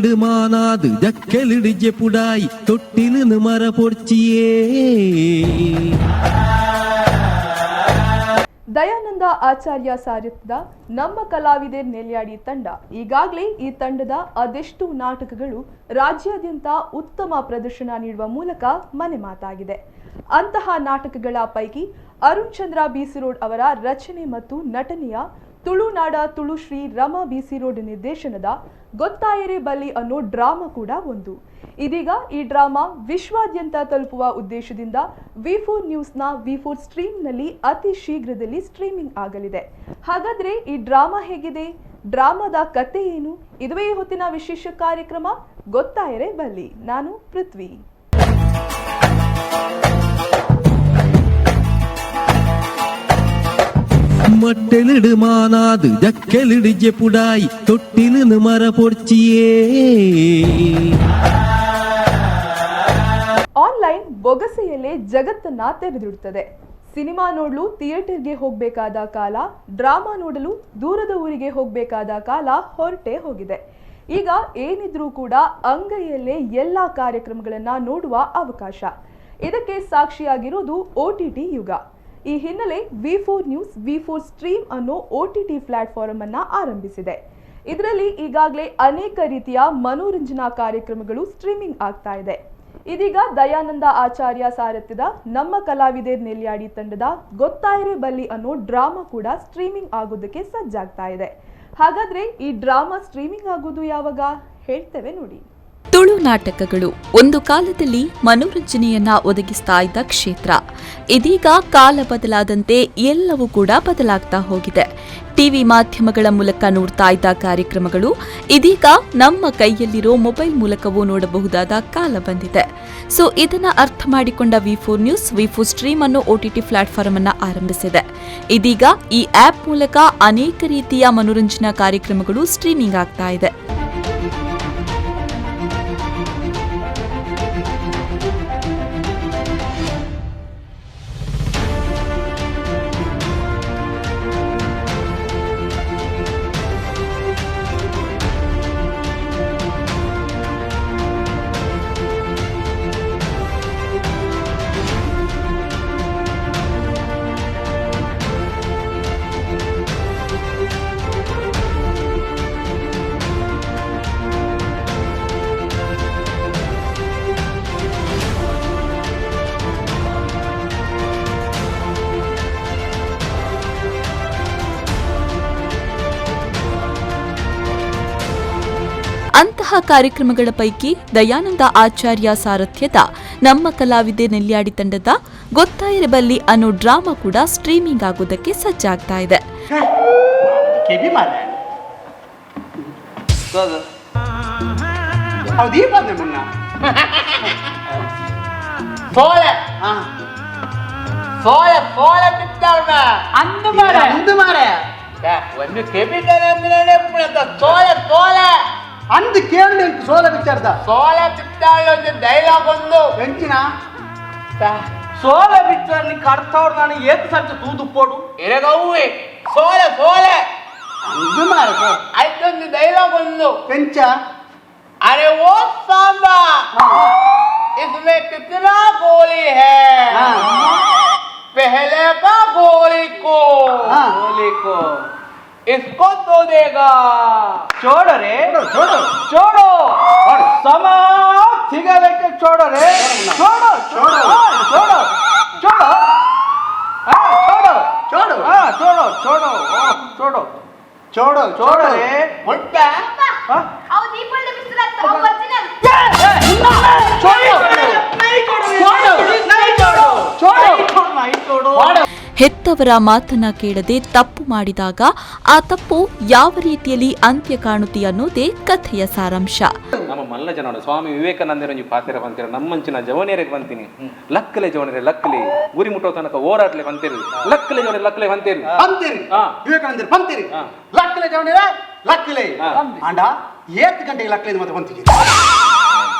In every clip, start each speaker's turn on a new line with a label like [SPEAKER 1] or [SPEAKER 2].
[SPEAKER 1] മൊട്ടെലിടുമാനാത് ജക്കലിടിജെ പുടായി തൊട്ടിലിന് മര പൊടിച്ചിയേ.
[SPEAKER 2] ದಯಾನಂದ ಆಚಾರ್ಯ ಸಾರಥ್ಯದ ನಮ್ಮ ಕಲಾವಿದೆ ನೆಲ್ಯಾಡಿ ತಂಡ ಈಗಾಗಲೇ ಈ ತಂಡದ ಅದೆಷ್ಟು ನಾಟಕಗಳು ರಾಜ್ಯಾದ್ಯಂತ ಉತ್ತಮ ಪ್ರದರ್ಶನ ನೀಡುವ ಮೂಲಕ ಮನೆ ಮಾತಾಗಿದೆ. ಅಂತಹ ನಾಟಕಗಳ ಪೈಕಿ ಅರುಣ್ ಚಂದ್ರ ಬಿಸಿರೋಡ್ ಅವರ ರಚನೆ ಮತ್ತು ನಟನೆಯ ತುಳುನಾಡ ತುಳು ಶ್ರೀ ರಮಾ ಬಿಸಿರೋಡ್ ನಿರ್ದೇಶನದ ಗೊತ್ತಾಯರೆ ಬಲ್ಲಿ ಅನ್ನೋ ಡ್ರಾಮಾ ಕೂಡ ಒಂದು. ಇದೀಗ ಈ ಡ್ರಾಮಾ ವಿಶ್ವಾದ್ಯಂತ ತಲುಪುವ ಉದ್ದೇಶದಿಂದ ವಿ4 ನ್ಯೂಸ್ನ ವಿ4 ಸ್ಟ್ರೀಮ್ನಲ್ಲಿ ಅತಿ ಶೀಘ್ರದಲ್ಲಿ ಸ್ಟ್ರೀಮಿಂಗ್ ಆಗಲಿದೆ. ಹಾಗಾದ್ರೆ ಈ ಡ್ರಾಮಾ ಹೇಗಿದೆ, ಡ್ರಾಮಾದ ಕತೆ ಏನು? ಇದುವೇ ಹೊತ್ತಿನ ವಿಶೇಷ ಕಾರ್ಯಕ್ರಮ ಗೊತ್ತಾಯರೆ ಬಲ್ಲಿ. ನಾನು ಪೃಥ್ವಿ.
[SPEAKER 1] മൊട്ടെലിടുമാനാത് ജക്കലിടിജെ പുടായി തൊട്ടിലിന് മര പൊടിച്ചിയേ.
[SPEAKER 2] ಆನ್ಲೈನ್ ಬೊಗಸೆಯಲ್ಲೇ ಜಗತ್ತನ್ನ ತೆರೆದಿಡುತ್ತದೆ. ಸಿನಿಮಾ ನೋಡಲು ಥಿಯೇಟರ್ಗೆ ಹೋಗಬೇಕಾದ ಕಾಲ, ಡ್ರಾಮಾ ನೋಡಲು ದೂರದ ಊರಿಗೆ ಹೋಗಬೇಕಾದ ಕಾಲ ಹೊರಟೇ ಹೋಗಿದೆ. ಈಗ ಏನಿದ್ರೂ ಕೂಡ ಅಂಗೈಯಲ್ಲೇ ಎಲ್ಲಾ ಕಾರ್ಯಕ್ರಮಗಳನ್ನ ನೋಡುವ ಅವಕಾಶ. ಇದಕ್ಕೆ ಸಾಕ್ಷಿಯಾಗಿರೋದು OTT ಯುಗ. ಈ ಹಿನ್ನೆಲೆ ವಿ4 ನ್ಯೂಸ್ ವಿ4 ಸ್ಟ್ರೀಮ್ ಅನ್ನೋ OTT ಪ್ಲಾಟ್ಫಾರ್ಮ್ ಅನ್ನ ಆರಂಭಿಸಿದೆ. ಇದರಲ್ಲಿ ಈಗಾಗಲೇ ಅನೇಕ ರೀತಿಯ ಮನೋರಂಜನಾ ಕಾರ್ಯಕ್ರಮಗಳು ಸ್ಟ್ರೀಮಿಂಗ್ ಆಗ್ತಾ ಇದೆ. ಇದೀಗ ದಯಾನಂದ ಆಚಾರ್ಯ ಸಾರಥ್ಯದ ನಮ್ಮ ಕಲಾವಿದೆ ನೆಲ್ಯಾಡಿ ತಂಡದ ಗೊತ್ತಾಯರೆ ಬಲ್ಲಿ ಅನ್ನೋ ಡ್ರಾಮಾ ಕೂಡ ಸ್ಟ್ರೀಮಿಂಗ್ ಆಗೋದಕ್ಕೆ ಸಜ್ಜಾಗ್ತಾ ಇದೆ. ಹಾಗಾದ್ರೆ ಈ ಡ್ರಾಮಾ ಸ್ಟ್ರೀಮಿಂಗ್ ಆಗೋದು ಯಾವಾಗ ಹೇಳ್ತೇವೆ ನೋಡಿ.
[SPEAKER 3] ತುಳು ನಾಟಕಗಳು ಒಂದು ಕಾಲದಲ್ಲಿ ಮನೋರಂಜನೆಯನ್ನ ಒದಗಿಸ್ತಾ ಇದ್ದ ಕ್ಷೇತ್ರ. ಇದೀಗ ಕಾಲ ಬದಲಾದಂತೆ ಎಲ್ಲವೂ ಕೂಡ ಬದಲಾಗ್ತಾ ಹೋಗಿದೆ. ಟಿವಿ ಮಾಧ್ಯಮಗಳ ಮೂಲಕ ನೋಡ್ತಾ ಇದ್ದ ಕಾರ್ಯಕ್ರಮಗಳು ಇದೀಗ ನಮ್ಮ ಕೈಯಲ್ಲಿರೋ ಮೊಬೈಲ್ ಮೂಲಕವೂ ನೋಡಬಹುದಾದ ಕಾಲ ಬಂದಿದೆ. ಸೊ ಇದನ್ನ ಅರ್ಥ ಮಾಡಿಕೊಂಡ ವಿ4 ನ್ಯೂಸ್ ವಿ4 ಸ್ಟ್ರೀಮ್ ಅನ್ನೋ OTT ಪ್ಲಾಟ್ಫಾರ್ಮ್ ಅನ್ನ ಆರಂಭಿಸಿದೆ. ಇದೀಗ ಈ ಆಪ್ ಮೂಲಕ ಅನೇಕ ರೀತಿಯ ಮನೋರಂಜನಾ ಕಾರ್ಯಕ್ರಮಗಳು ಸ್ಟ್ರೀಮಿಂಗ್ ಆಗ್ತಾ ಇದೆ. ಅಂತಹ ಕಾರ್ಯಕ್ರಮಗಳ ಪೈಕಿ ದಯಾನಂದ ಆಚಾರ್ಯ ಸಾರಥ್ಯದ ನಮ್ಮ ಕಲಾವಿದೆ ನೆಲ್ಯಾಡಿ ತಂಡದ ಗೊತ್ತಾಯರೆ ಬಲ್ಲಿ ಅನ್ನೋ ಡ್ರಾಮಾ ಕೂಡ ಸ್ಟ್ರೀಮಿಂಗ್ ಆಗೋದಕ್ಕೆ ಸಜ್ಜಾಗ್ತಾ ಇದೆ.
[SPEAKER 4] ಅಂದು ಕೇಳಿ ಸೋಲ ವಿಚಾರದ
[SPEAKER 5] ಸೋಲ ಚಿತ್ತಾಳ ಡೈಲಾಗ್ ಒಂದು
[SPEAKER 4] ಎಂಚಿನ ಸೋಲ ವಿಚಾರ ನೀ ಕಡ್ತವ್ರು ನಾನು ಏತ್ ಸಂಚ ತೂದುಪ್ಪೋಡು
[SPEAKER 5] ಎರಗವ್ವೆ ಸೋಲ ಸೋಲ
[SPEAKER 4] ಇದು ಮಾರ
[SPEAKER 5] ಆಯ್ತೊಂದು ಡೈಲಾಗ್ ಒಂದು
[SPEAKER 4] ಎಂಚ
[SPEAKER 5] अरे वो सांबा इसमें कितना गोली है पहले का गोली को इसको तो देगा
[SPEAKER 4] छोड़ो रे छोड़ो छोड़ो समा सिगरेट छोड़ो रे छोड़ो छोड़ो छोड़ो छोड़ो छोड़ो छोड़ो छोड़ो छोड़ो छोड़ो छोड़ो छोड़ो रे
[SPEAKER 5] मुट्टा
[SPEAKER 6] आओ दीपल ने बिस्तर तो बचने
[SPEAKER 4] छोड़ो नहीं छोड़ो नहीं छोड़ो छोड़ो नहीं छोड़ो
[SPEAKER 3] ಹೆತ್ತವರ ಮಾತನ್ನ ಕೇಳದೆ ತಪ್ಪು ಮಾಡಿದಾಗ ಆ ತಪ್ಪು ಯಾವ ರೀತಿಯಲ್ಲಿ ಅಂತ್ಯ ಕಾಣುತ್ತೆ ಅನ್ನೋದೇ ಕಥೆಯ ಸಾರಾಂಶ.
[SPEAKER 7] ನಮ್ಮ ಮಲ್ಲ ಜನ ಸ್ವಾಮಿ ವಿವೇಕಾನಂದರ ಪಾತ್ರ ಬಂತೀರ ನಮ್ಮಂಚಿನ ಜವನಿಯರಿಗೆ ಬಂತೀನಿ ಲಕ್ಕಲೆ ಜವನಿಯರೆ ಲಕ್ಕಲೆ ಗುರಿ ಮುಟ್ಟೋ ತನಕ ಹೋರಾಡ್ಲೆ ಬಂತೀರಿ ಲಕ್ಕಲೆ ಜವನಿಯರೆ ಲಕ್ಕಲೆ ಬಂತೀರಿ
[SPEAKER 4] ಬಂತೀರಿ ವಿವೇಕಾನಂದರ ಬಂತೀರಿ ಲಕ್ಕಲೆ ಜವನಿಯರೆ ಲಕ್ಕಲೆ ಅಂಡ 7 ಗಂಟೆಗೆ ಲಕ್ಕಲೆ ಮತ್ತೆ ಬಂತೀರಿ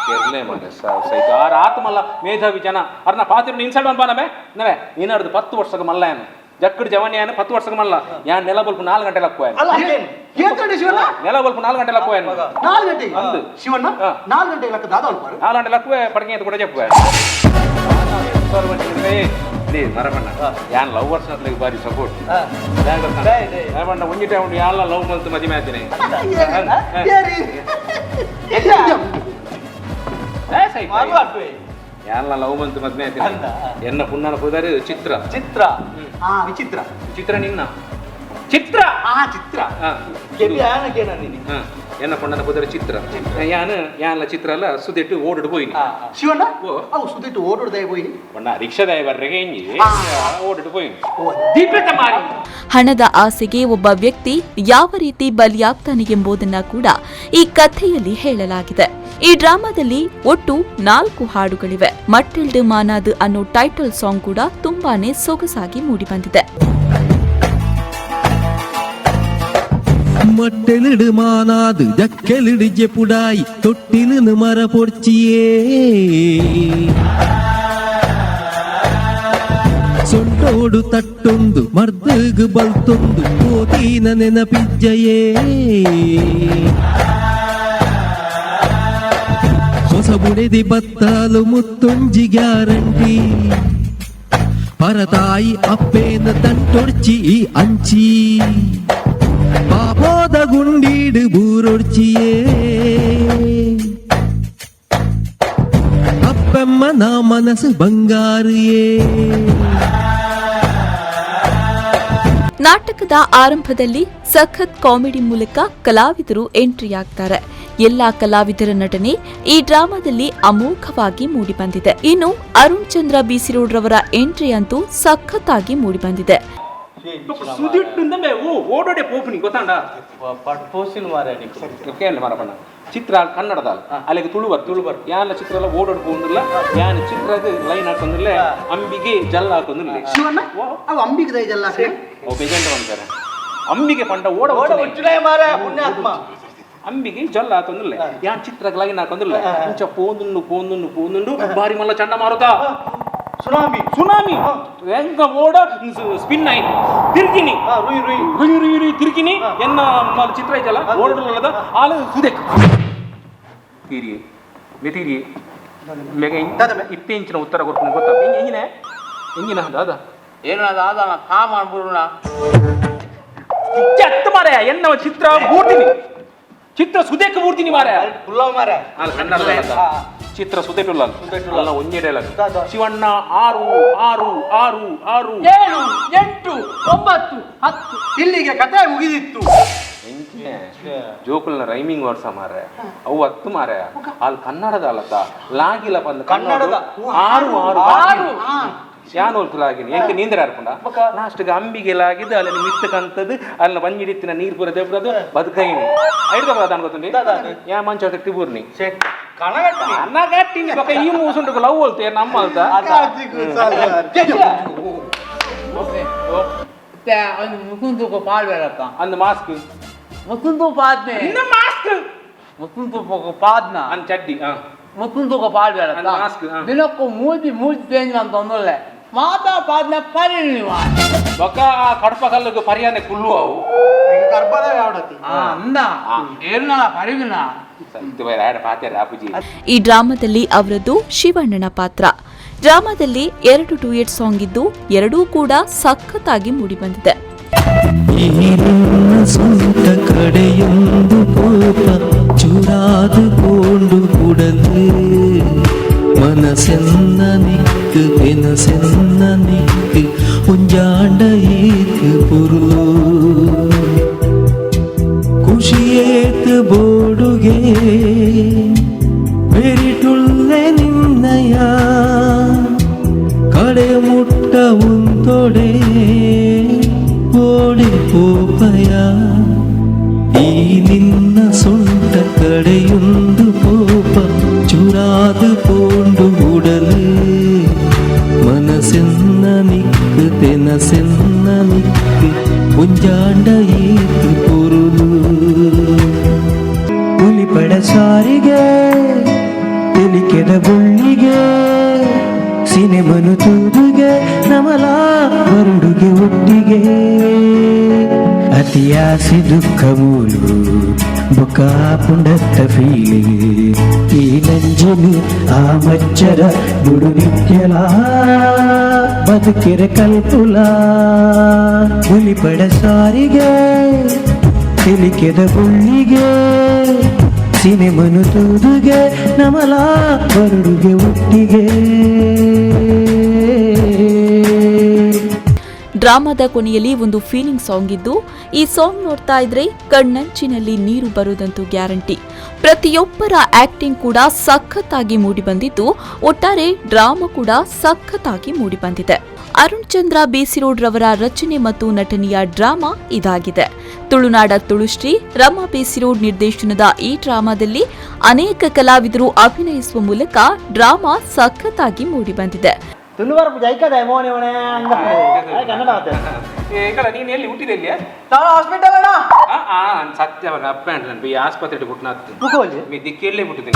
[SPEAKER 7] केरले मारे सहित आर आत्मल्ल मेधावी जन अरना पात्र इन्सल्ट बन पानबे नवे इनर्द 10 ವರ್ಷಕ್ಕೆ ಮಲ್ಲಯನು ಜಕ್ಕಡ್ ಜವನಿ 10 ವರ್ಷಕ್ಕೆ ಮಲ್ಲ ಯಾನ್ ನೆಲ ಬಲ್ಪು 4 ಗಂಟೆ ಲಕ್ಕುವ
[SPEAKER 4] ಏನ್ ಗಂಟೆ ಶಿವಣ್ಣ
[SPEAKER 7] ನೆಲ ಬಲ್ಪು 4 ಗಂಟೆ ಲಕ್ಕುವ
[SPEAKER 4] 4 ಗಂಟೆ ಶಿವಣ್ಣ 4 ಗಂಟೆ ಲಕ್ಕ ದಾದ ಅಲ್ಪ
[SPEAKER 7] 4 ಗಂಟೆ ಲಕ್ಕುವ ಪಡಕೆ ಅಂತ ಕೂಡ ಜಪ್ಪುವ ಮರಮಣ್ಣ ಯಾನ್ ಲವರ್ಸ್ ಅಂತ ಬಾರಿ ಸಪೋರ್ಟ್ ಮರಮಣ್ಣ ಒಂಜಿ ಟೈಮ್ ಯಾಲ್ಲ ಲವ್ ಮಂತ್ ಮದುವೆ ಆತೀನಿ ಯಾಲ್ಲ ಲವ್ ಮಂತ್ ಮದುವೆ ಆತೀನಿ ಎನ್ನ ಪುಣ್ಣನ ಪುದಾರಿ ಚಿತ್ರ
[SPEAKER 5] ಚಿತ್ರ
[SPEAKER 4] ವಿಚಿತ್ರ
[SPEAKER 7] ಚಿತ್ರ ನಿನ್ನ ಚಿತ್ರ
[SPEAKER 4] ಚಿತ್ರ
[SPEAKER 7] ಎನ್ನ ಪುಣ್ಣನ ಪುದಾರಿ ಚಿತ್ರ ಯಾನ್ಲ ಚಿತ್ರ ಅಲ್ಲ ಸುದೆಟ್ಟು ಓಡಿಡು ಹೋಯ್ನಿ
[SPEAKER 4] ಶಿವಣ್ಣ ಅವು ಸುದಿಟ್ಟು ಓಡೋಡ್ದೇ ಹೋಯ್ನಿ
[SPEAKER 7] ಬಣ್ಣ ರಿಕ್ಷಾ ಡ್ರೈವರ್ಗೆ ಹಿಂಗಿ ಓಡಿಡು ಹೋಯ್ನಿ ದೀಪಿತ ಮಾರಿ.
[SPEAKER 3] ಹಣದ ಆಸೆಗೆ ಒಬ್ಬ ವ್ಯಕ್ತಿ ಯಾವ ರೀತಿ ಬಲಿಯಾಗ್ತಾನೆ ಎಂಬುದನ್ನ ಕೂಡ ಈ ಕಥೆಯಲ್ಲಿ ಹೇಳಲಾಗಿದೆ. ಈ ಡ್ರಾಮಾದಲ್ಲಿ ಒಟ್ಟು 4 ಹಾಡುಗಳಿವೆ. ಮಟ್ಟಿಲ್ಡ್ ಮಾನಾದ್ ಅನ್ನೋ ಟೈಟಲ್ ಸಾಂಗ್ ಕೂಡ ತುಂಬಾನೇ ಸೊಗಸಾಗಿ ಮೂಡಿಬಂದಿದೆ.
[SPEAKER 1] மட்டெலிடு மானாது ஜக்கெலிடு ஜெப்புடாய் தொட்டிலு மர பொர்ச்சியே ಸೊಂಟೋಡು ತಟ್ಟೊಂದು ಮರ್ದಗು ಬಲ್ತೊಂದು ಓದಿನ ನೆನಪಿಜ್ಜಯೇ ಹೊಸಬುಡೆದಿ ಬತ್ತಾಲು ಮುತ್ತೊಂಜಿ ಗ್ಯಾರಂಟಿ ಪರತಾಯಿ ಅಪ್ಪೇನ ತಂಟೊಡ್ಚಿ ಈ ಅಂಚಿ ಪಾಪೋದ ಗುಂಡೀಡು ಬೂರೊಡ್ಚಿಯೇ ಅಪ್ಪಮ್ಮ ನಾ ಮನಸ್ಸು ಬಂಗಾರಿಯೇ.
[SPEAKER 3] ನಾಟಕದ ಆರಂಭದಲ್ಲಿ ಸಖತ್ ಕಾಮಿಡಿ ಮೂಲಕ ಕಲಾವಿದರು ಎಂಟ್ರಿಯಾಗ್ತಾರೆ. ಎಲ್ಲಾ ಕಲಾವಿದರ ನಟನೆ ಈ ಡ್ರಾಮಾದಲ್ಲಿ ಅಮೋಘವಾಗಿ ಮೂಡಿಬಂದಿದೆ. ಇನ್ನು ಅರುಣ್ ಚಂದ್ರ ಬಿಸಿರೋಡ್ ರವರ ಎಂಟ್ರಿ ಅಂತೂ ಸಖತ್ತಾಗಿ ಮೂಡಿಬಂದಿದೆ.
[SPEAKER 7] ಓಡೋಡೆ ಪೋಪುನಿ ಗೊತ್ತಾಂಡ
[SPEAKER 5] ಪೋಸಿನ ಮಾರೇ ನಿಕ್ಕು
[SPEAKER 7] ಕೇಳಿ ಮರಪಣ್ಣ ಚಿತ್ರ ಕನ್ನಡದ ಅಲ್ಲಿಗೆ ತುಳುಬರ್ ಯಾನ ಚಿತ್ರ ಎಲ್ಲ ಓಡೋಡ್ ಹೋಗಿಲ್ಲ ಯಾನ ಚಿತ್ರದ ಲೈನ್ ಹಾಕೊಂಡಿಲ್ಲ ಅಂಬಿಗೆ ಜಲ್ಲ ಹಾಕೊಂಡಿಲ್ಲ
[SPEAKER 4] ಶಿವಣ್ಣ ಅವು ಅಂಬಿಗೆ ದೈಜಲ್ಲ
[SPEAKER 7] ಅವು ಬೇಜಂಟ ಅಂತಾರೆ ಅಂಬಿಗೆ ಪಂಡ ಓಡ
[SPEAKER 5] ಮಾರೇ ಪುಣ್ಯಾತ್ಮ
[SPEAKER 7] ಅಂಬಿಗೆ ಜಲ್ಲ ಹಾಕೊಂಡಿಲ್ಲ ಯಾನ್ ಚಿತ್ರ ಲೈನ್ ಹಾಕೊಂಡಿಲ್ಲ ಮುಂಚೆ ಪೋಂದುಂಡು ಬಾರಿ ಮಲ್ಲ ಚಂಡಮಾರುತ ಸುನಾಮಿ ಹೆಂಗ ಓಡ ಸ್ಪಿನ್ ಆಯ್ತು ತಿರ್ಗಿನಿ ರುಯ್ ತಿರ್ಗಿನಿ ಎನ್ನ ಚಿತ್ರ ಐತಲ್ಲ ಓಡೋಡಲ್ಲದ ಆಲ ಸುದೆ ತೀರಿ ಮೆತೀರಿ ಮೇಗ ಇಪ್ಪೆ ಇಂಚಿನ ಉತ್ತರ ಕೊಡ್ತೀನಿ ಗೊತ್ತಾ ಹೆಂಗಿನ ಅದ
[SPEAKER 5] ಏನು ಅದ ಕಾ ಮಾಡ್ಬಿಡೋಣ
[SPEAKER 7] ಅತ್ತ ಮಾರ ಎನ್ನ ಚಿತ್ರ ಬೂರ್ತೀನಿ ಚಿತ್ರ ಸುದೇಕ್ ಬೂರ್ತೀನಿ ಮಾರ
[SPEAKER 5] ಪುಲ್ಲವ್ ಮಾರ
[SPEAKER 7] ಅಲ್ಲಿ ಕನ್ನಡ ಚಿತ್ರ ಸುದೇಟುಲ್ಲ ಒಂದೇ ಡೈಲಾಗ್ ಶಿವಣ್ಣ 6 6 6 6
[SPEAKER 5] 7 8 9 10
[SPEAKER 4] ಇಲ್ಲಿಗೆ ಕಥೆ ಮುಗಿದಿತ್ತು.
[SPEAKER 7] ಜೋಕುಲ್ನ ರೈಮಿಂಗ್ ವರ್ಡ್ಸ ಮಾರೆ ಅವು 10 ಮಾರೆ ಅಲ್ಲಿ ಕನ್ನಡದ ಅಲ್ಲತ್ತ ಲಾಗಿಲ್ಲ ಬಂದ ಕನ್ನಡದ 6 6 ಯಾನ್ ಹೋಲ್ಸಲಾಗಿನಿ ಎಂಕ ನೀಂದ್ರ ಹಾರ್ಕೊಂಡ ಲಾಸ್ಟ್ಗೆ ಅಂಬಿಗೆ ಲಾಗಿದ್ದು ಅಲ್ಲಿ ಮಿತ್ತಕಂತದ್ದು ಅಲ್ಲಿ ಬಂಜಿಡಿತ್ತಿನ ನೀರು ಪೂರ ದೆಬ್ರದು ಬದುಕೈನಿ ಐದು ಅನ್ ಗೊತ್ತುಂಡಿ ಯಾ ಮಂಚ ಕಟ್ಟಿ ಪೂರ್ನಿ ಕನ್ನಗಟ್ಟಿನಿ ಪಕ್ಕ ಈ ಮೂಸುಂಟು ಲವ್ ಹೋಲ್ತೆ ನಮ್ಮ ಅಲ್ತ
[SPEAKER 5] ಮುಸುಂತುಕು ಪಾಡ್ಬೇಡಕ್ಕ
[SPEAKER 7] ಅಂದ್ ಮಾಸ್ಕ್
[SPEAKER 5] ಮುಸುಂತು ಪಾದ್ನೆ
[SPEAKER 7] ಮಾಸ್ಕ್
[SPEAKER 5] ಮುಸುಂತು ಪಾದ್ನ
[SPEAKER 7] ಅಂದ್ ಚಡ್ಡಿ
[SPEAKER 5] ಮುಸುಂತುಕು ಪಾಡ್ಬೇಡಕ್ಕ
[SPEAKER 7] ಮಾಸ್ಕ್
[SPEAKER 5] ದಿನಕ್ಕೂ ಮೂರ್ತಿ ಚೇಂಜ್ ಅಂತ ಒಂದೊಳ್ಳೆ ಮಾತಾ ಪಾದ್ನ ಪರಿಣಿವ
[SPEAKER 7] ಬೊಕ್ಕ ಕಡಪ ಕಲ್ಲಿಗೆ ಪರಿಯಾನೆ ಕುಲ್ಲು ಅವು
[SPEAKER 4] ಗರ್ಭದ ಯಾವಡತಿ
[SPEAKER 5] ಅಂದ ಏನ ಪರಿಗಿನ
[SPEAKER 3] ಈ ಡ್ರಾಮಾದಲ್ಲಿ ಅವರದ್ದು ಶಿವಣ್ಣನ ಪಾತ್ರ. ಡ್ರಾಮಾದಲ್ಲಿ 2 ಡ್ಯೂಯೆಟ್ ಸಾಂಗ್ ಇದ್ದು ಎರಡೂ ಕೂಡ ಸಖತ್ತಾಗಿ ಮೂಡಿಬಂದಿದೆ.
[SPEAKER 1] ಸ್ವಂತ ಕಡೆಯೊಂದು ಪೋಪ ಚೂರಾದು ಕೊಂಡು ಕೂಡಲು ಮನಸ್ಸೆನ್ನ ನಿಕ್ಕು ಬೆನಸೆನ್ನ ನಿಕ್ಕು ಒಂಜಾಂಡ ಏತು ಪುರು ಖುಷಿಯೇತು ಬೋಡುಗೆ ಬೆರಿಟುಳ್ಳೆ ನಿನ್ನಯ ಕಡೆ ಮುಟ್ಟ ಉಂತೊಡೆ ಓಡಿ ಪೋಪಯ ಈ ನಿನ್ನ ಸೊಂಟ ಕಡೆಯೊಂದು ಪೋಪ ಚುರಾದು ಪೋಂಡು ಉಡಲು ಮನಸ್ಸೆನ್ನ ನಿಕ್ಕು ತೆನಸೆನ್ನ ನಿಕ್ಕು ಒಂಜಾಂಡ ಏತು ಪುರುಲು ಹುಲಿಪಡ ಸಾರಿಗೆ ತೆಲಿಕೆದ ಬುಳ್ಳಿಗೆ ಸಿನೆಮನು ತೂದುಗೆ ನಮಲ ಬರುಡುಗೆ ಹುಟ್ಟಿಗೆ ಅತಿಯಾಸಿ ದುಃಖ ಮೂಲು ಬುಕ್ಕ ಪುಂಡತ್ತ ಫೀಲಿಗೆ ಈ ನಂಜಿನಿ ಆ ಮಚ್ಚರ ಬುಡು ನಿತ್ಯಲ ಬದುಕಿರ ಕಲ್ಪುಲ ಹುಲಿಪಡ ಸಾರಿಗೆ ತಿಳಿಕೆದ ಬುಳ್ಳಿಗೆ ಸಿನಿಮನು ತೂದುಗೆ ನಮಲ ಬರುಡುಗೆ ಹುಟ್ಟಿಗೆ.
[SPEAKER 3] ಡ್ರಾಮಾದ ಕೊನೆಯಲ್ಲಿ ಒಂದು ಫೀಲಿಂಗ್ ಸಾಂಗ್ ಇದ್ದು, ಈ ಸಾಂಗ್ ನೋಡ್ತಾ ಇದ್ರೆ ಕಣ್ಣಂಚಿನಲ್ಲಿ ನೀರು ಬರುವುದಂತೂ ಗ್ಯಾರಂಟಿ. ಪ್ರತಿಯೊಬ್ಬರ ಆಕ್ಟಿಂಗ್ ಕೂಡ ಸಖತ್ತಾಗಿ ಮೂಡಿಬಂದಿದ್ದು, ಒಟ್ಟಾರೆ ಡ್ರಾಮಾ ಕೂಡ ಸಖತ್ತಾಗಿ ಮೂಡಿಬಂದಿದೆ. ಅರುಣ್ ಚಂದ್ರ ಬೇಸಿರೋಡ್ ರವರ ರಚನೆ ಮತ್ತು ನಟನೆಯ ಡ್ರಾಮಾ ಇದಾಗಿದೆ. ತುಳುನಾಡ ತುಳುಶ್ರೀ ರಮಾ ಬೇಸಿರೋಡ್ ನಿರ್ದೇಶನದ ಈ ಡ್ರಾಮಾದಲ್ಲಿ ಅನೇಕ ಕಲಾವಿದರು ಅಭಿನಯಿಸುವ ಮೂಲಕ ಡ್ರಾಮಾ ಸಖತ್ತಾಗಿ ಮೂಡಿಬಂದಿದೆ.
[SPEAKER 7] ನೀನು ಎಲ್ಲಿ ಹುಟ್ಟಿದೆ ಇಲ್ಲಿ?
[SPEAKER 5] ಹಾಸ್ಪಿಟಲ್ ಅಣ್ಣ
[SPEAKER 7] ಸತ್ಯ ಅಪ್ಪ ಈ ಆಸ್ಪತ್ರೆ ಬಿಟ್ಟು ಮೀ ದಿಕ್ಕೆಲ್ಲೇ ಬಿಟ್ಟಿದೆ.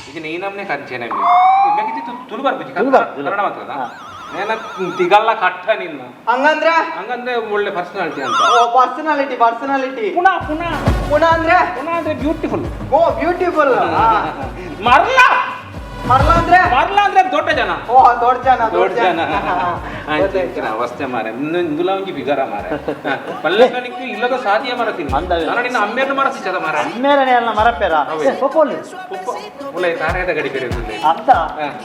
[SPEAKER 7] ಈಗ ನೀನಮ್ಮನೆ ಕಂಚೇನೆ ತುಳು ಬರ್ಬೇಕು ಕನ್ನಡ ಮಾತ್ರದ ಏನ ತಿಗಲ್ಲ ಕಟ್ಟ ನಿನ್ನ
[SPEAKER 5] ಹಂಗಂದ್ರೆ
[SPEAKER 7] ಹಂಗಂದ್ರೆ ಒಳ್ಳೆ ಪರ್ಸನಾಲಿಟಿ ಅಂತ.
[SPEAKER 5] ಪರ್ಸನಾಲಿಟಿ
[SPEAKER 7] ಪುನಃ ಪುನಃ
[SPEAKER 5] ಪುನಃ ಅಂದ್ರೆ
[SPEAKER 7] ಬ್ಯೂಟಿಫುಲ್.
[SPEAKER 5] ಓ ಬ್ಯೂಟಿಫುಲ್.
[SPEAKER 7] ಮರ್ಲ
[SPEAKER 5] ಮರ್ಲ ಅಂದ್ರೆ
[SPEAKER 7] ದೊಡ್ಡ ಜನ.
[SPEAKER 5] ಓ ದೊಡ್ಡ ಜನ
[SPEAKER 7] ಅವಸ್ಥೆ ಮಾರೆ ಇಂದುಲ ಒಂಜಿ ಬಿಗರ ಮಾರೆ ಪಲ್ಲಕ್ಕನಿಕ್ಕೆ ಇಲ್ಲದ ಸಾಧಿಯ ಮರತೀನಿ ನಾನು ನಿನ್ನ ಅಮ್ಮೇರು ಮರಸಿಚ್ಚದ ಮರ
[SPEAKER 5] ಅಮ್ಮೇರನೇ ಅಲ್ಲ ಮರಪೇರ
[SPEAKER 7] ಮುಲೆ ಕಾರ್ಯದ ಗಡಿ ಬೇರೆ
[SPEAKER 5] ಅಂತ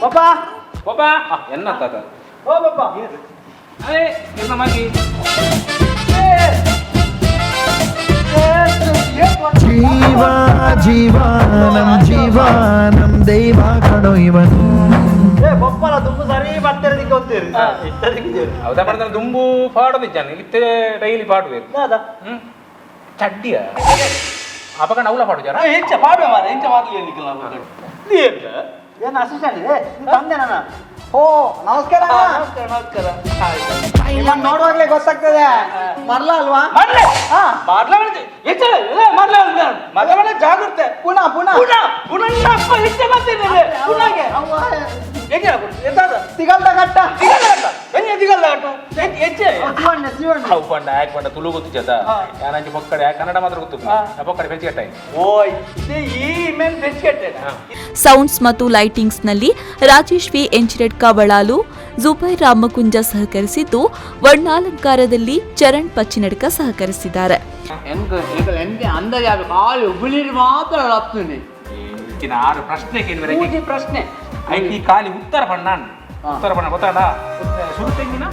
[SPEAKER 5] ಪಾಪಾ
[SPEAKER 7] ಪಾಪಾ ಎನ್ನತ್ತ
[SPEAKER 5] ಓ ಪಾಪಾ
[SPEAKER 7] ಅದೇ ನಿನ್ನ ಮಗಿ
[SPEAKER 1] ಜೀವ ಜೀವಾನಂ ಜೀವಾನಂ ದೈವ ಕಣೋ ಇವನು.
[SPEAKER 5] ಬೊಪ್ಪಲ ದುಂಬು ಸರಿ ಬರ್ತಿರೋದಕ್ಕೆ ಹೋಗ್ತೀರಿ
[SPEAKER 7] ಹೌದಾ ಬರ್ತಾನೆ ದುಂಬು ಪಾಡೋದಿದ್ದಾನೆ ಇತ್ತೆ ಡೈಲಿ ಪಾಡುವೇರು ಚಡ್ಡಿಯ ಅಪಕಂಡ ಅವಳ ಪಾಡು ಜನ
[SPEAKER 5] ಹೆಚ್ಚ ಪಾಡುವ ಮಾರ ಹೆಚ್ಚ ಮಾಡ್ಲಿ ಏನು ಅಸಿಸ್ಟೆಂಟ್ ಇದೆ ತಂದೆ ನಾನು. ಓ ನಮಸ್ಕಾರ ನಮಸ್ಕಾರ. ನೋಡುವಾಗ್ಲೇ ಗೊತ್ತಾಗ್ತದೆ ಮರ್ಲ ಅಲ್ವಾ? ಜಾಗ್ರತೆ ಪುನಃ ಪುನಃ ಸಿಗಲ್ದ ಕಟ್ಟ
[SPEAKER 7] ಪಂಡ ತುಳು ಗೊತ್ತಿದ್ದ ಯಾನಂಚಿ ಪೊಕ್ಕಡೆ ಕನ್ನಡ ಮಾತ್ರ ಗೊತ್ತು ಪೊಕ್ಕಡೆ ಬೆಂಚಿಕಟ್ಟಾಯಿ.
[SPEAKER 5] ಓಯ್ ಈ ಮೇನ್ ಬೆಂಚಿಕಟ್ಟೆ.
[SPEAKER 3] ಸೌಂಡ್ಸ್ ಮತ್ತು ಲೈಟಿಂಗ್ಸ್ನಲ್ಲಿ ರಾಜೇಶ್ ವಿ ಎಂಚಿರೆಡ್ಕ ಬಳಾಲು, ಜುಬೈರ್ ರಾಮಕುಂಜ ಸಹಕರಿಸಿದ್ದು, ವರ್ಣಾಲಂಕಾರದಲ್ಲಿ ಚರಣ್ ಪಚ್ಚಿನಡ್ಕ ಸಹಕರಿಸಿದ್ದಾರೆ.
[SPEAKER 7] ಪ್ರಶ್ನೆ ಐಕಿ ಖಾಲಿ ಉತ್ತರ ಬಣ್ಣ ಉತ್ತರ ಬಣ್ಣ ಗೊತ್ತಾಡ ಸುರುತೆಂಗಿನ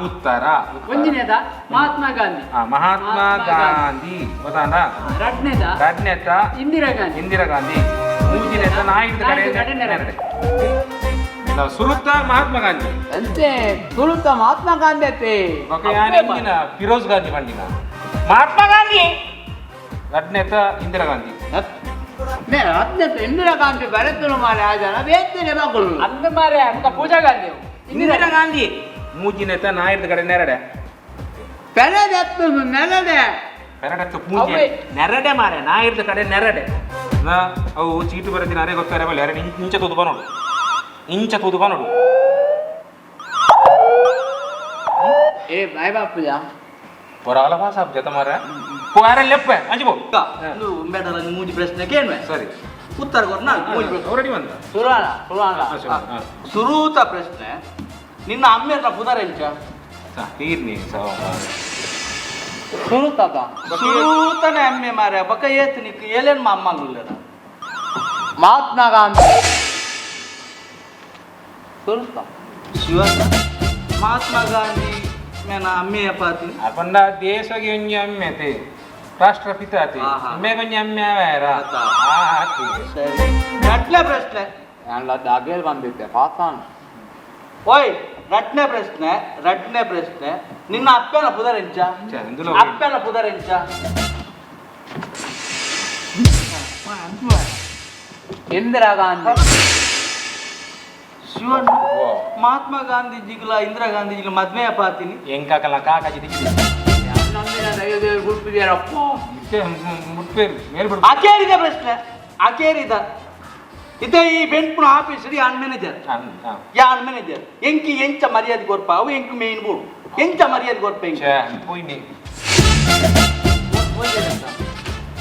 [SPEAKER 7] ಉತ್ತರ
[SPEAKER 8] ಮಹಾತ್ಮ ಗಾಂಧಿ
[SPEAKER 7] ಮಹಾತ್ಮ ಗಾಂಧಿ ಗೊತ್ತಾಡ ರಡ್ನೆತ ಇಂದಿರಾ ಗಾಂಧಿ ಮೂಜಿನೆತ ನಾಯಿಡ್ದ ಕಡೆ ಸುರುತ್ತ ಮಹಾತ್ಮ ಗಾಂಧಿ
[SPEAKER 8] ಅಂತೆ ಸುರುತ್ತ ಮಹಾತ್ಮ ಗಾಂಧಿ ಅತ್ತೆ
[SPEAKER 7] ಫಿರೋಜ್ ಗಾಂಧಿ ಬಂದಿನ ಮಹಾತ್ಮ ಗಾಂಧಿ ರಡ್ನೆತ ಇಂದಿರಾ ಗಾಂಧಿ
[SPEAKER 8] ಇಂದಿರಾ ಗಾಂಧಿ ಬರೆತರು ಮಾರೆ ಆ ಜನ ಬೇರೆ ಮಕ್ಕಳು ಅಂದ ಮಾರೆ ಅಂತ ಪೂಜಾ ಗಾಂಧಿ
[SPEAKER 7] ಇಂದಿರಾ ಗಾಂಧಿ ಮೂಜಿನೆತ ನಾಯಿಡ್ದ ಕಡೆ ನೆರಡೆ
[SPEAKER 8] ಪೆರಡೆತ್ತು ನೆರಡೆ
[SPEAKER 7] ಪೆರಡೆತ್ತು ಪೂಜೆ ನೆರಡೆ ಮಾರೆ ನಾಯಿಡ್ದ ಕಡೆ ನೆರಡೆ ಅವು ಚೀಟು ಬರೆದಿನ ಅರೆ ಗೊತ್ತಾರೆ ಬಲ್ಲ ಅರೆ ಇಂಚ ತುದುಪ ನೋಡು ಇಂಚ ತುದುಪ ನೋಡು
[SPEAKER 8] ಏ ಬಾಯ್ ಬಾಪುಜಾ
[SPEAKER 7] ಪೊರಾಲ ಭಾಷಾ ಜತ ಮಾರ ಪೋಯಾರ ಲೆಪ್ಪೆ ಅಂಜಿ ಬೋ
[SPEAKER 5] ಬೇಡ ಮೂಜಿ ಪ್ರಶ್ನೆ ಕೇಳುವೆ
[SPEAKER 7] ಸರಿ
[SPEAKER 5] ಉತ್ತರ ಕೊಟ್ಟು ನಾನು
[SPEAKER 7] ಅವರಡಿ ಬಂದ
[SPEAKER 5] ಸುರೂತ ಪ್ರಶ್ನೆ ನಿನ್ನ ಅಮ್ಮೆರ ಪುದರ್ ಎಂಚ
[SPEAKER 7] ತೀರ್ನಿ
[SPEAKER 5] ಸುರೂತನೆ ಅಮ್ಮೆ ಮಾರ ಬಕ ಏತ್ ನಿಕ್ ಏಲೇನ್ ಮಾ ಅಮ್ಮ
[SPEAKER 8] ಮಹಾತ್ಮ ಗಾಂಧಿ
[SPEAKER 5] ಶಿವ ಮಹಾತ್ಮ ಗಾಂಧಿ ಮೇನ ಅಮ್ಮೆಯ ಪಾತಿ
[SPEAKER 7] ಅಪಂಡ ದೇಶಗೆ ಒಂಜಿ ಅಮ್ಮೆ ತೆ ರಾಷ್ಟ್ರಪಿತ ತೆ ಅಮ್ಮೆ ಒಂಜಿ ಅಮ್ಮೆ ಬೇರ
[SPEAKER 5] ಸರಿ ರಟ್ನೆ ಪ್ರಶ್ನೆ
[SPEAKER 8] ನಾನು ಅಗೇಲ್ ಬಂದಿದ್ದೆ ಪಾತಾನ್
[SPEAKER 5] ಓಯ್ ರಟ್ನೆ ಪ್ರಶ್ನೆ ನಿನ್ನ ಅಪ್ಪನ ಪುದರ್ ಎಂಚ ಅಪ್ಪನ ಪುದರ್ ಎಂಚ
[SPEAKER 8] ಇಂದಿರಾ ಗಾಂಧಿ
[SPEAKER 5] ಶಿವಣ್ಣ ಮಹಾತ್ಮ ಗಾಂಧೀಜಿಗಳ ಇಂದಿರಾ ಗಾಂಧೀಜಿಗಳ ಮದ್ಮೆಯ ಪಾತಿನಿ
[SPEAKER 7] ಎಂಕಾಕಲ್ಲ ಕಾಕಾಜಿ ದಿಕ್ಕಿದೆ
[SPEAKER 8] ಗುರುಪಿದ್ಯಾರಪ್ಪ
[SPEAKER 5] ಆಕೇರಿದ ಪ್ರಶ್ನೆ ಆಕೇರಿದ ಇದೇ ಈ ಬೆಂಟ್ಪುಣ ಆಫೀಸ್ ಯಾನ್ ಮ್ಯಾನೇಜರ್ ಎಂಕಿ ಎಂಚ ಮರ್ಯಾದೆ ಕೊರ್ಪಾವು ಎಂಕು ಮೇನ್ ಬೋಡು ಎಂತ ಮರ್ಯಾದೆ ಕೊಡ್ಬೇಕು
[SPEAKER 7] ಪೋಯ್ನಿ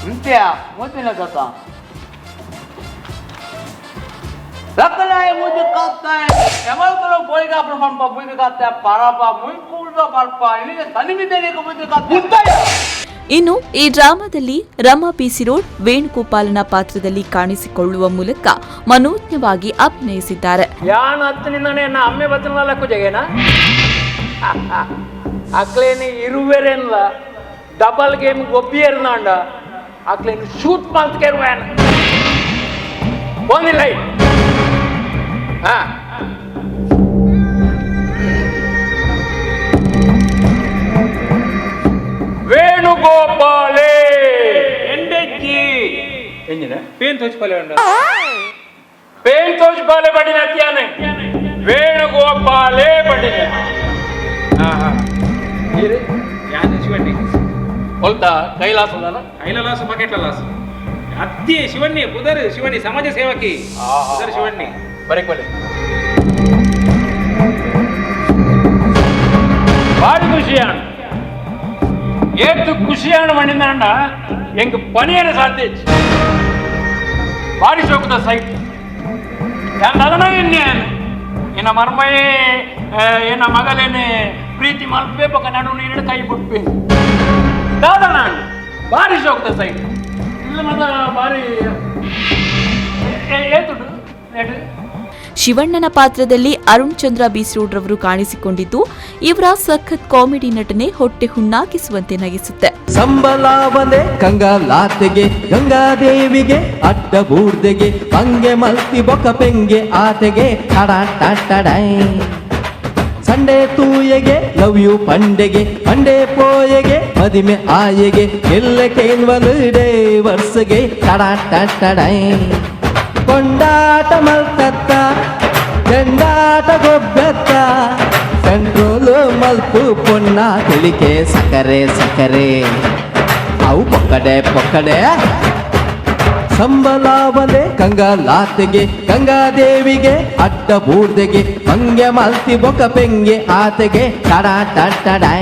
[SPEAKER 8] ಅಂತ್ಯ ಮೂತಿನ ಕಥ ಲಕ್ಕಲಾಯ ಮುದ್ದು ಕಾಪ್ತಾಯ ಎಮಲ್ಕಲು ಬೋಯ್ಗ ಪ್ರಮಾಣ ಬುಯ್ಗ ಕಾಪ್ತಾಯ ಪಾರಪ ಮುಯ್ಕೂಲ್ದ ಪಾರ್ಪ ಇಲ್ಲಿಗೆ ತನಿಮಿದ್ದೇನೆ ಮುದ್ದು ಕಾಪ್ತಾಯ.
[SPEAKER 3] ಇನ್ನು ಈ ಡ್ರಾಮಾದಲ್ಲಿ ರಮಾ ಪಿಸಿರೋಡ್ ವೇಣುಗೋಪಾಲನ ಪಾತ್ರದಲ್ಲಿ ಕಾಣಿಸಿಕೊಳ್ಳುವ ಮೂಲಕ ಮನೋಜ್ಞವಾಗಿ ಅಭಿನಯಿಸಿದ್ದಾರೆ.
[SPEAKER 8] ಯಾನ್ ಹತ್ತನಿಂದನೇ ನಾ ಅಮ್ಮೆ ಬತ್ತನಲ್ಲ ಲೆಕ್ಕ ಜಗೇನ ಅಕ್ಲೇನಿ ಇರುವೆರೆನ್ಲ ಡಬಲ್ ಗೇಮ್ ಗೊಬ್ಬಿಯರ್ನಾಂಡ ಅಕ್ಲೇನು ಶೂಟ್ ಮಾಡ್ತೇರುವೇನ ಒಂದಿಲ್ಲ ಹಾ ವೇಣುಗೋಪಾಲೇ ಎಂಡೆಜ್ಜಿ ಎಂಜಿನ
[SPEAKER 7] ಪೇನ್ ತೋಚ್ಪಾಲೆ ಉಂಡ
[SPEAKER 8] ಪೇನ್ ತೋಚ್ಪಾಲೆ ಬಡಿನ ಅತ್ಯಾನೆ ವೇಣುಗೋಪಾಲೇ ಬಡಿನ
[SPEAKER 7] ಯಾನ್ ಶಿವಣ್ಣಿ
[SPEAKER 8] ಹೊಲ್ತ ಕೈಲಾಸದಲ್ಲ
[SPEAKER 7] ಐಲಲಾಸು ಬಕೆಟ್ಲಾಸು ಅತ್ತಿ ಶಿವಣ್ಣಿ ಬುಧರ್ ಶಿವಣ್ಣಿ ಸಮಾಜ ಸೇವಕಿ ಬುಧರ್ ಶಿವಣ್ಣಿ
[SPEAKER 8] ಬರೀಕೊಳ್ಳಿ ಬಾಡಿ ಖುಷಿಯಾಣ ಏತು ಖುಷಿಯಾಣ ಮಣ್ಣಿನಾಂಡ ಎಂಗ್ ಪನಿಯನ ಸಾಧ್ಯಜ್ ಬಾಡಿ ಚೌಕದ ಸೈಟ್ ಅದನ್ನ ಇನ್ನ ಮರ್ಮಯೇ ಏನ ಮಗಲೇನೆ ಪ್ರೀತಿ ಮಲ್ಪೇ ಪಕ್ಕ ನಡು ನೀರು ಕೈ ಬಿಟ್ಪೆ ದಾದನ ಬಾರಿ ಚೌಕದ ಸೈಟ್ ಇಲ್ಲ ಮದ ಬಾರಿ ಏತುಡು ನೆಟ್
[SPEAKER 3] ಶಿವಣ್ಣನ ಪಾತ್ರದಲ್ಲಿ ಅರುಣ್ ಚಂದ್ರ ಬೀಸ್ರೋಡ್ ರವರು ಕಾಣಿಸಿಕೊಂಡಿದ್ದು ಇವರ ಸಖತ್ ಕಾಮಿಡಿ ನಟನೆ ಹೊಟ್ಟೆ ಹುಣ್ಣಾಗಿಸುವಂತೆ ನಗಿಸುತ್ತೆ.
[SPEAKER 1] ಸಂಬಲಾವನೆ ಕಂಗಾಲಾತೆಗೆ ಗಂಗಾದೇವಿಗೆ ಅಡ್ಡ ಬೂರ್ದೆಗೆ ಪಂಗೆ ಮಲ್ತಿ ಬೊಕ ಪೆಂಗೆ ಆತೆಗೆ ಟಡಾಟಡೈ ಸಂಡೆ ತೂಯೆಗೆ ಲವ್ ಯು ಪಂಡೆಗೆ ಪಂಡೆ ಪೋಯೆಗೆ ಮದಿಮೆ ಆಯೆಗೆ ಎಲ್ಲ ಕೇನ್ವಲ್ ಡೇ ವರ್ಷಗೆ ಟಡಾಟಡೈ ಕೊಂಡಾಟ ಮಲ್ಕತ್ತ ಚೆಂಡಾಟ ಗೊಬ್ಬತ್ತ ಕಂಟ್ರೋಲು ಮಲ್ಪು ಪೊನ್ನ ತಿಳಿಕೆ ಸಕ್ಕರೆ ಸಕ್ಕರೆ ಅವು ಪೊಕ್ಕಡೆ ಪೊಕ್ಕಡೆ ಸಂಬಲಾವನೆ ಕಂಗಾಲಾತೆಗೆ ಗಂಗಾದೇವಿಗೆ ಅಡ್ಡ ಬೂರ್ದೆಗೆ ಮಂಗೆ ಮಲ್ತಿ ಬೊಕ ಪೆಂಗೆ ಆತೆಗೆ ಟಡಾಟಡೈ.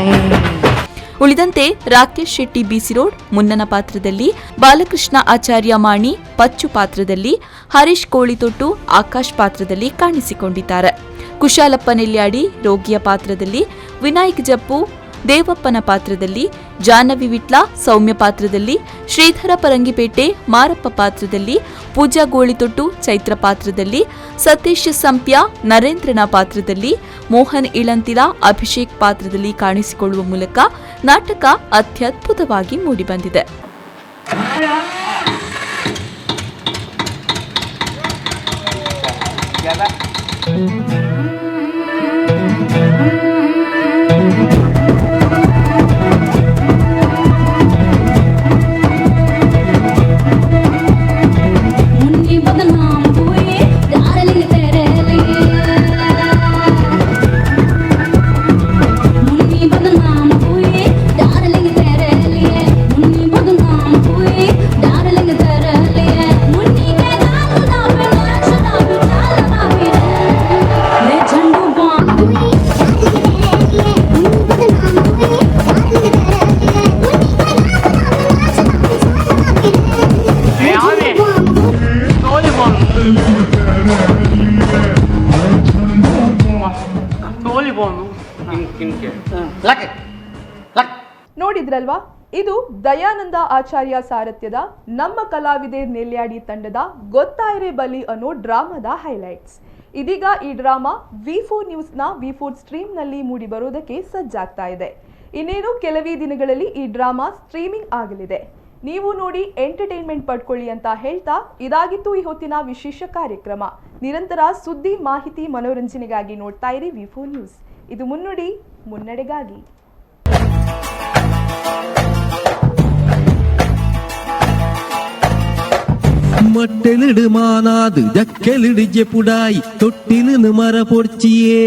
[SPEAKER 3] ಉಳಿದಂತೆ ರಾಕೇಶ್ ಶೆಟ್ಟಿ ಬೀಸಿರೋಡ್ ಮುನ್ನನ ಪಾತ್ರದಲ್ಲಿ, ಬಾಲಕೃಷ್ಣ ಆಚಾರ್ಯ ಮಾಣಿ ಪಚ್ಚು ಪಾತ್ರದಲ್ಲಿ, ಹರೀಶ್ ಕೋಳಿತೊಟ್ಟು ಆಕಾಶ್ ಪಾತ್ರದಲ್ಲಿ ಕಾಣಿಸಿಕೊಂಡಿದ್ದಾರೆ. ಕುಶಾಲಪ್ಪ ನೆಲ್ಯಾಡಿ ರೋಗಿಯ ಪಾತ್ರದಲ್ಲಿ, ವಿನಾಯಕ್ ಜಪ್ಪು ದೇವಪ್ಪನ ಪಾತ್ರದಲ್ಲಿ, ಜಾಹ್ನವಿ ವಿಟ್ಲ ಸೌಮ್ಯ ಪಾತ್ರದಲ್ಲಿ, ಶ್ರೀಧರ ಪರಂಗಿಪೇಟೆ ಮಾರಪ್ಪ ಪಾತ್ರದಲ್ಲಿ, ಪೂಜಾ ಗೋಳಿತೊಟ್ಟು ಚೈತ್ರ ಪಾತ್ರದಲ್ಲಿ, ಸತೀಶ್ ಸಂಪ್ಯ ನರೇಂದ್ರನ ಪಾತ್ರದಲ್ಲಿ, ಮೋಹನ್ ಇಳಂತಿಲ ಅಭಿಷೇಕ್ ಪಾತ್ರದಲ್ಲಿ ಕಾಣಿಸಿಕೊಳ್ಳುವ ಮೂಲಕ ನಾಟಕ ಅತ್ಯದ್ಭುತವಾಗಿ ಮೂಡಿಬಂದಿದೆ.
[SPEAKER 2] ನೋಡಿದ್ರಲ್ವಾ, ಇದು ದಯಾನಂದ ಆಚಾರ್ಯ ಸಾರಥ್ಯದ ನಮ್ಮ ಕಲಾವಿದೆ ನೆಲ್ಯಾಡಿ ತಂಡದ ಗೊತ್ತಾಯಿರೆ ಬಲಿ ಅನ್ನೋ ಡ್ರಾಮಾದ ಹೈಲೈಟ್ಸ್. ಇದೀಗ ಈ ಡ್ರಾಮಾ V4 ನ್ಯೂಸ್ನ V4 ಸ್ಟ್ರೀಮ್ನಲ್ಲಿ ಮೂಡಿ ಬರೋದಕ್ಕೆ ಸಜ್ಜಾಗ್ತಾ ಇದೆ. ಇನ್ನೇನು ಕೆಲವೇ ದಿನಗಳಲ್ಲಿ ಈ ಡ್ರಾಮಾ ಸ್ಟ್ರೀಮಿಂಗ್ ಆಗಲಿದೆ. ನೀವು ನೋಡಿ ಎಂಟರ್ಟೈನ್ಮೆಂಟ್ ಪಡ್ಕೊಳ್ಳಿ ಅಂತ ಹೇಳ್ತಾ ಇದಾಗಿತ್ತು ಈ ಹೊತ್ತಿನ ವಿಶೇಷ ಕಾರ್ಯಕ್ರಮ. ನಿರಂತರ ಸುದ್ದಿ, ಮಾಹಿತಿ, ಮನೋರಂಜನೆಗಾಗಿ ನೋಡ್ತಾ ಇರಿ V4 ನ್ಯೂಸ್. ಇದು ಮುನ್ನುಡಿ, ಮುನ್ನಡೆಗಾಗಿ.
[SPEAKER 1] மட்டெலிடு மானாது ஜக்கெலிடு ஜெப்புடாய் தொட்டிலு மர பொர்ச்சியே